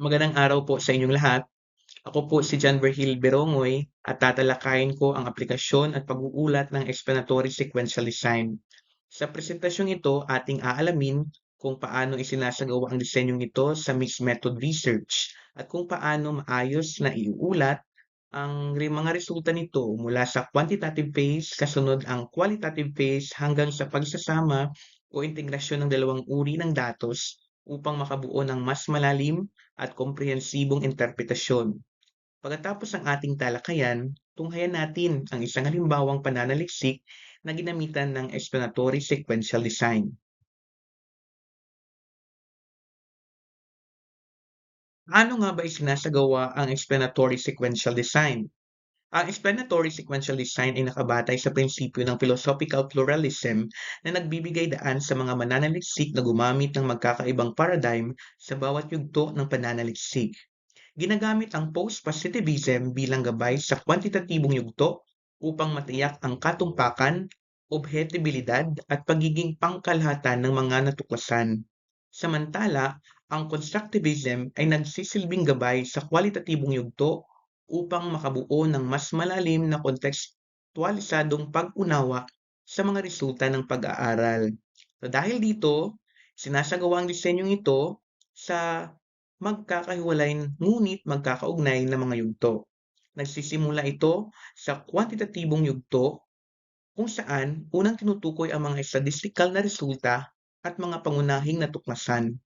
Magandang araw po sa inyong lahat. Ako po si John Verhil Berongoy at tatalakayin ko ang aplikasyon at pag-uulat ng explanatory sequential design. Sa presentasyong ito, ating aalamin kung paano isinasagawa ang disenyong ito sa mixed method research at kung paano maayos na iuulat ang mga resulta nito mula sa quantitative phase kasunod ang qualitative phase hanggang sa pagsasama o integrasyon ng dalawang uri ng datos upang makabuo ng mas malalim at komprehensibong interpretasyon. Pagkatapos ng ating talakayan, tunghayan natin ang isang halimbawang pananaliksik na ginamitan ng explanatory sequential design. Paano nga ba isinasagawa ang explanatory sequential design? Ang explanatory sequential design ay nakabatay sa prinsipyo ng philosophical pluralism na nagbibigay daan sa mga mananaliksik na gumamit ng magkakaibang paradigm sa bawat yugto ng pananaliksik. Ginagamit ang post-positivism bilang gabay sa kwantitatibong yugto upang matiyak ang katumpakan, objektibilidad at pagiging pangkalahatan ng mga natuklasan. Samantala, ang constructivism ay nagsisilbing gabay sa kwalitatibong yugto upang makabuo ng mas malalim na kontekstualisadong pag-unawa sa mga resulta ng pag-aaral. So dahil dito, sinasagawa ang disenyong ito sa magkakahiwalay ngunit magkakaugnay na mga yugto. Nagsisimula ito sa kwantitatibong yugto kung saan unang tinutukoy ang mga statistical na resulta at mga pangunahing natuklasan.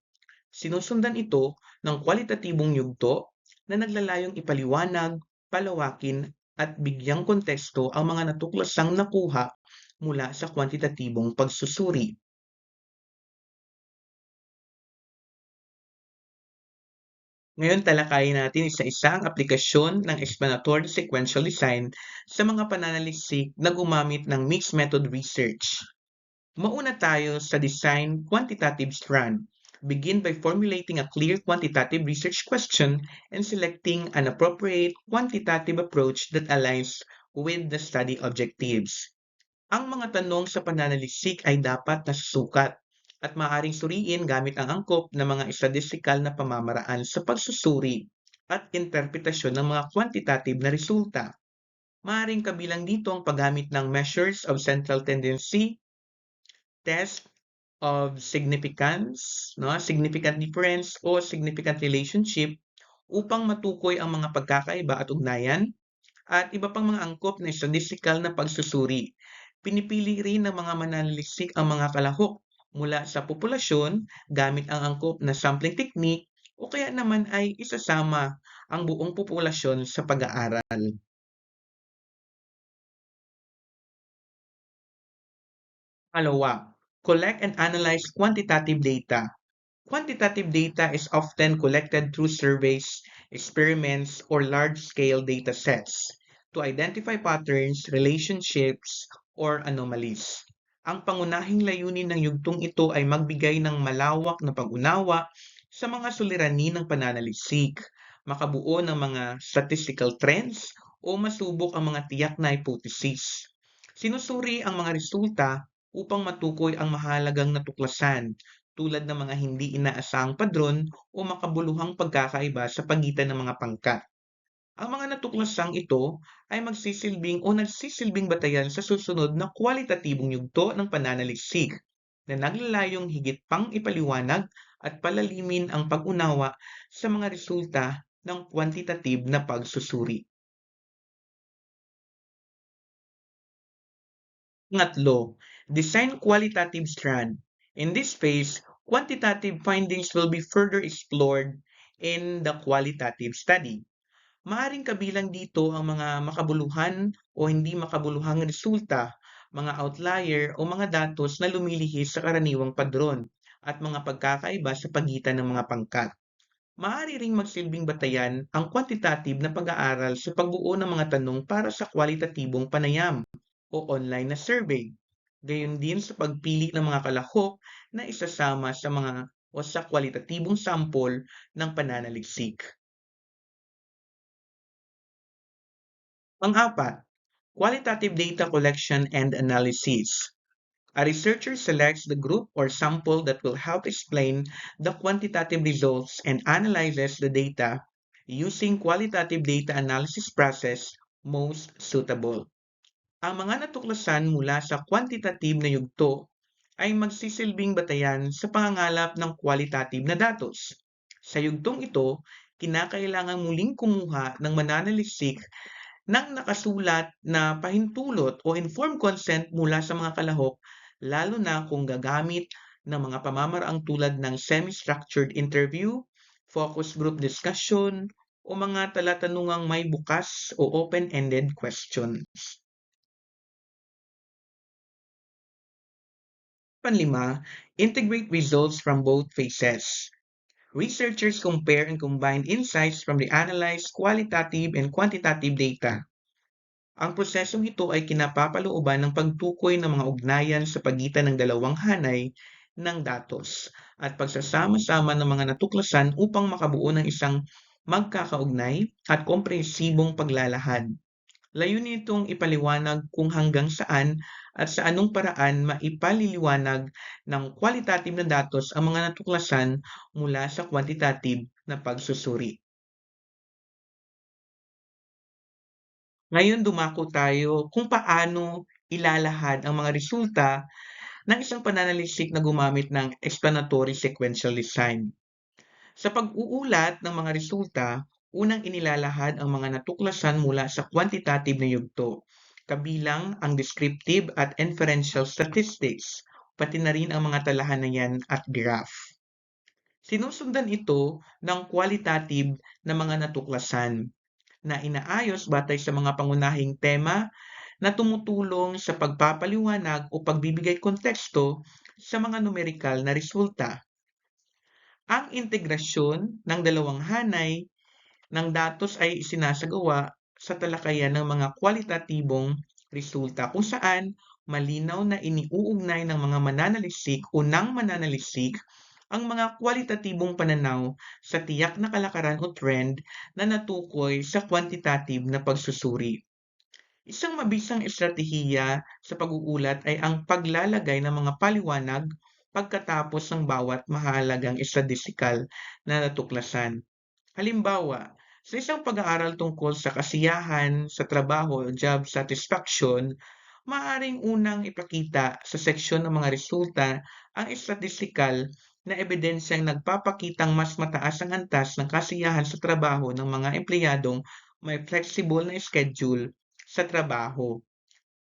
Sinusundan ito ng kwalitatibong yugto na naglalayong ipaliwanag, palawakin at bigyang konteksto ang mga natuklasang nakuha mula sa kwantitatibong pagsusuri. Ngayon talakayin natin isa-isa ang aplikasyon ng explanatory sequential design sa mga pananaliksik na gumamit ng mixed method research. Mauna tayo sa design quantitative strand. Begin by formulating a clear quantitative research question and selecting an appropriate quantitative approach that aligns with the study objectives. Ang mga tanong sa pananaliksik ay dapat nasusukat at maaaring suriin gamit ang angkop ng mga statistical na pamamaraan sa pagsusuri at interpretasyon ng mga quantitative na resulta. Maaaring kabilang dito ang paggamit ng measures of central tendency, test of significance, no, significant difference o significant relationship upang matukoy ang mga pagkakaiba at ugnayan at iba pang mga angkop na statistical na pagsusuri. Pinipili rin ng mga mananaliksik ang mga kalahok mula sa populasyon gamit ang angkop na sampling technique o kaya naman ay isasama ang buong populasyon sa pag-aaral. Pangalawa, collect and analyze quantitative data. Quantitative data is often collected through surveys, experiments, or large-scale data sets to identify patterns, relationships, or anomalies. Ang pangunahing layunin ng yugtong ito ay magbigay ng malawak na pag-unawa sa mga suliranin ng pananaliksik, makabuo ng mga statistical trends, o masubok ang mga tiyak na hypothesis. Sinusuri ang mga resulta upang matukoy ang mahalagang natuklasan tulad ng mga hindi inaasahang padron o makabuluhang pagkakaiba sa pagitan ng mga pangkat. Ang mga natuklasang ito ay magsisilbing o nagsisilbing batayan sa susunod na kwalitatibong yugto ng pananaliksik na naglalayong higit pang ipaliwanag at palalimin ang pag-unawa sa mga resulta ng quantitative na pagsusuri. Pangatlo, design qualitative strand. In this phase, quantitative findings will be further explored in the qualitative study. Maaring kabilang dito ang mga makabuluhan o hindi makabuluhang resulta, mga outlier o mga datos na lumilihis sa karaniwang padron at mga pagkakaiba sa pagitan ng mga pangkat. Maaari ring magsilbing batayan ang quantitative na pag-aaral sa pagbuo ng mga tanong para sa kwalitatibong panayam o online na survey. Gayon din sa pagpili ng mga kalahok na isasama sa mga o sa kwalitatibong sample ng pananaliksik. Pang-apat, qualitative data collection and analysis. A researcher selects the group or sample that will help explain the quantitative results and analyzes the data using qualitative data analysis process most suitable. Ang mga natuklasan mula sa quantitative na yugto ay magsisilbing batayan sa pangangalap ng qualitative na datos. Sa yugtong ito, kinakailangan muling kumuha ng mananalisik ng nakasulat na pahintulot o informed consent mula sa mga kalahok, lalo na kung gagamit ng mga pamamaraang tulad ng semi-structured interview, focus group discussion, o mga talatanungang may bukas o open-ended questions. Panlima, integrate results from both phases. Researchers compare and combine insights from the analyzed qualitative and quantitative data. Ang prosesong ito ay kinapapalooban ng pagtukoy ng mga ugnayan sa pagitan ng dalawang hanay ng datos at pagsasama-sama ng mga natuklasan upang makabuo ng isang magkakaugnay at komprehensibong paglalahad. Layunin nitong ipaliwanag kung hanggang saan at sa anong paraan maipaliliwanag ng qualitative na datos ang mga natuklasan mula sa quantitative na pagsusuri. Ngayon dumako tayo kung paano ilalahad ang mga resulta ng isang pananaliksik na gumamit ng explanatory sequential design. Sa pag-uulat ng mga resulta, unang inilalahad ang mga natuklasan mula sa quantitative na yugto, kabilang ang descriptive at inferential statistics, pati na rin ang mga talahanayan at graph. Sinusundan ito ng qualitative na mga natuklasan na inaayos batay sa mga pangunahing tema na tumutulong sa pagpapaliwanag o pagbibigay konteksto sa mga numerikal na resulta. Ang integrasyon ng dalawang hanay ng datos ay isinasagawa sa talakayan ng mga kwalitatibong resulta kung saan malinaw na iniuugnay ng mga mananalisik o ng mananalisik ang mga kwalitatibong pananaw sa tiyak na kalakaran o trend na natukoy sa quantitative na pagsusuri. Isang mabisang estratehiya sa pag-uulat ay ang paglalagay ng mga paliwanag pagkatapos ng bawat mahalagang estadistikal na natuklasan. Halimbawa, sa isang pag-aaral tungkol sa kasiyahan sa trabaho o job satisfaction, maaaring unang ipakita sa seksyon ng mga resulta ang estatistikal na ebidensyang nagpapakitang mas mataas ang antas ng kasiyahan sa trabaho ng mga empleyadong may flexible na schedule sa trabaho.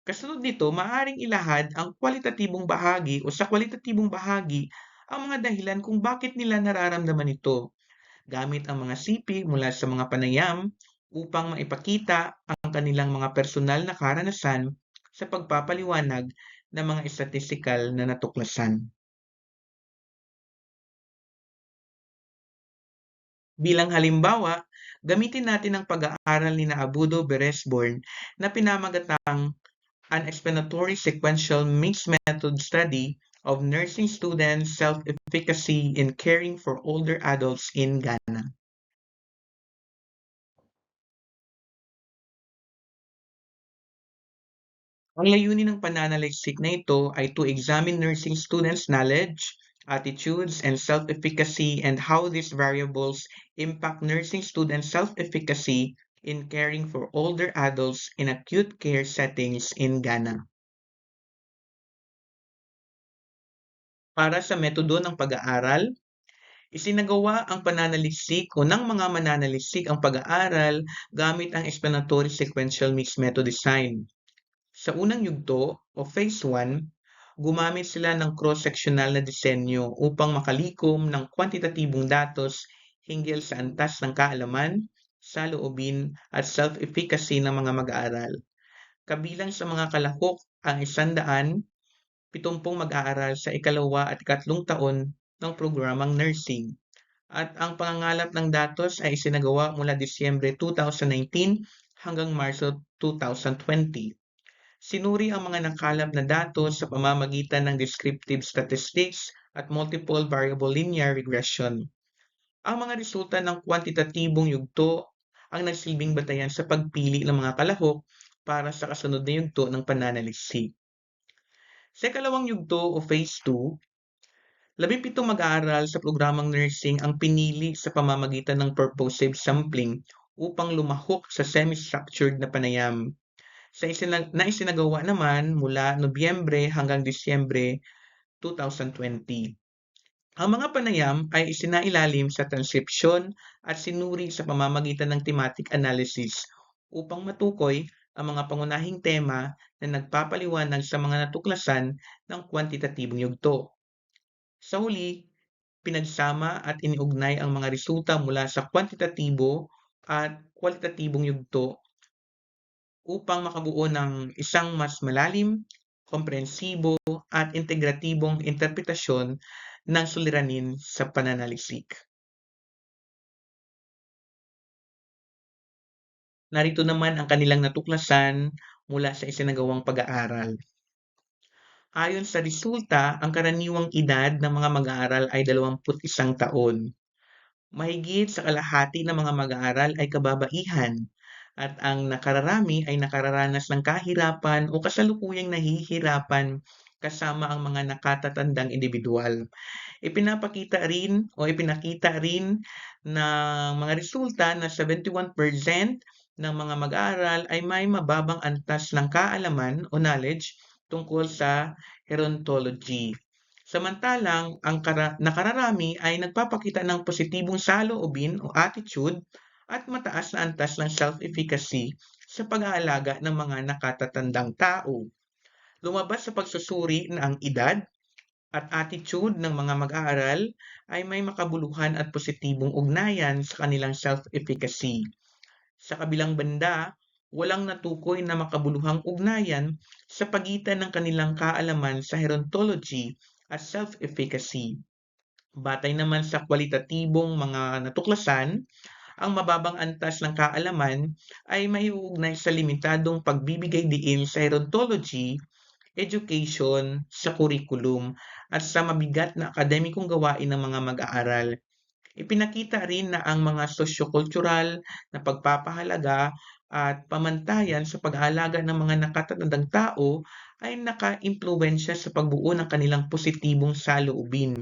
Kasunod nito, maaaring ilahad ang kwalitatibong bahagi o sa kwalitatibong bahagi ang mga dahilan kung bakit nila nararamdaman ito gamit ang mga sipi mula sa mga panayam upang maipakita ang kanilang mga personal na karanasan sa pagpapaliwanag ng mga estatistikal na natuklasan. Bilang halimbawa, gamitin natin ang pag-aaral ni Abudo Beresborn na pinamagatang an explanatory sequential mixed method study of nursing students' self-efficacy in caring for older adults in Ghana. Ang layunin ng pananaliksik na ito ay to examine nursing students' knowledge, attitudes, and self-efficacy and how these variables impact nursing students' self-efficacy in caring for older adults in acute care settings in Ghana. Para sa metodo ng pag-aaral, isinagawa ang pananaliksik o ng mga mananaliksik ang pag-aaral gamit ang explanatory sequential mixed method design. Sa unang yugto o phase 1, gumamit sila ng cross-sectional na disenyo upang makalikom ng kwantitatibong datos hinggil sa antas ng kaalaman, saloobin at self-efficacy ng mga mag-aaral. Kabilang sa mga kalahok ang 170 mag-aaral sa ikalawa at ikatlong taon ng programang nursing. At ang pangangalap ng datos ay isinagawa mula Disyembre 2019 hanggang Marso 2020. Sinuri ang mga nakalap na datos sa pamamagitan ng descriptive statistics at multiple variable linear regression. Ang mga resulta ng kwantitatibong yugto ang nagsilbing batayan sa pagpili ng mga kalahok para sa kasunod na yugto ng pananaliksik. Sa ikalawang yugto o Phase 2, 17 mag-aaral sa programang nursing ang pinili sa pamamagitan ng purposive sampling upang lumahok sa semi-structured na panayam. Na isinagawa naman mula Nobyembre hanggang Disyembre 2020. Ang mga panayam ay isinailalim sa transkripsyon at sinuri sa pamamagitan ng thematic analysis upang matukoy ang mga pangunahing tema na nagpapaliwanag sa mga natuklasan ng kwantitatibong yugto. Sa huli, pinagsama at iniugnay ang mga resulta mula sa kwantitatibo at kwalitatibong yugto upang makabuo ng isang mas malalim, komprehensibo at integratibong interpretasyon ng suliranin sa pananaliksik. Narito naman ang kanilang natuklasan mula sa isinagawang pag-aaral. Ayon sa resulta, ang karaniwang edad ng mga mag-aaral ay 21 taon. Mahigit sa kalahati ng mga mag-aaral ay kababaihan at ang nakararami ay nakararanas ng kahirapan o kasalukuyang nahihirapan kasama ang mga nakatatandang individual. Ipinakita rin ng mga resulta na 71% ng mga mag-aaral ay may mababang antas ng kaalaman o knowledge tungkol sa gerontology. Samantalang ang nakararami ay nagpapakita ng positibong saloobin o attitude at mataas na antas ng self-efficacy sa pag-aalaga ng mga nakatatandang tao. Lumabas sa pagsusuri na ang edad at attitude ng mga mag-aaral ay may makabuluhan at positibong ugnayan sa kanilang self-efficacy. Sa kabilang banda, walang natukoy na makabuluhang ugnayan sa pagitan ng kanilang kaalaman sa gerontology at self-efficacy. Batay naman sa kwalitatibong mga natuklasan, ang mababang antas ng kaalaman ay maiuugnay sa limitadong pagbibigay diin sa gerontology, education, sa curriculum, at sa mabigat na akademikong gawain ng mga mag-aaral. Ipinakita rin na ang mga sosyo-kultural na pagpapahalaga at pamantayan sa pag-aalaga ng mga nakatatandang tao ay naka-impluwensya sa pagbuo ng kanilang positibong saloobin.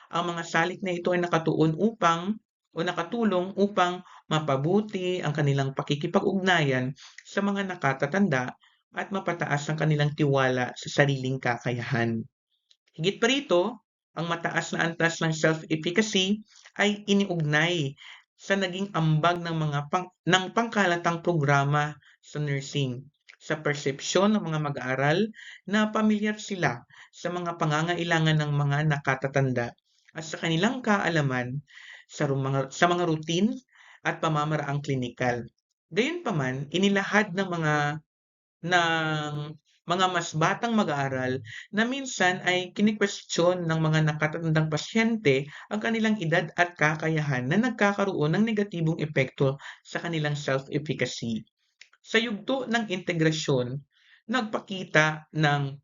Ang mga salik na ito ay nakatulong upang mapabuti ang kanilang pakikipag-ugnayan sa mga nakatatanda at mapataas ang kanilang tiwala sa sariling kakayahan. Higit pa rito, ang mataas na antas ng self-efficacy ay iniugnay sa naging ambag ng pangkalatang programa sa nursing, sa persepsyon ng mga mag-aaral na pamilyar sila sa mga pangangailangan ng mga nakatatanda at sa kanilang kaalaman sa mga routine at pamamaraang klinikal. Gayunpaman, inilahad ng mga mas batang mag-aaral na minsan ay kini-kwestiyon ng mga nakatatandang pasyente ang kanilang edad at kakayahan na nagkakaroon ng negatibong epekto sa kanilang self-efficacy. Sa yugto ng integrasyon, nagpakita ng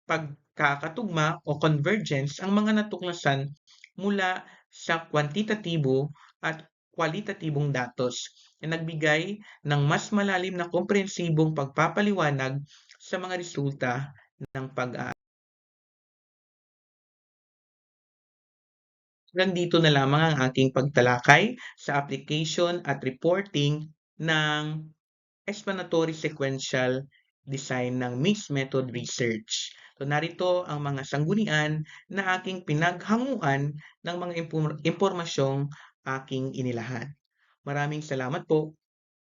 pagkakatugma o convergence ang mga natuklasan mula sa kwantitatibo at kwalitatibong datos na nagbigay ng mas malalim na komprehensibong pagpapaliwanag sa mga resulta ng pag-aaral. Hanggang dito na lamang ang aking pagtalakay sa application at reporting ng explanatory sequential design ng mixed method research. So narito ang mga sanggunian na aking pinaghanguan ng mga impormasyong aking inilahad. Maraming salamat po.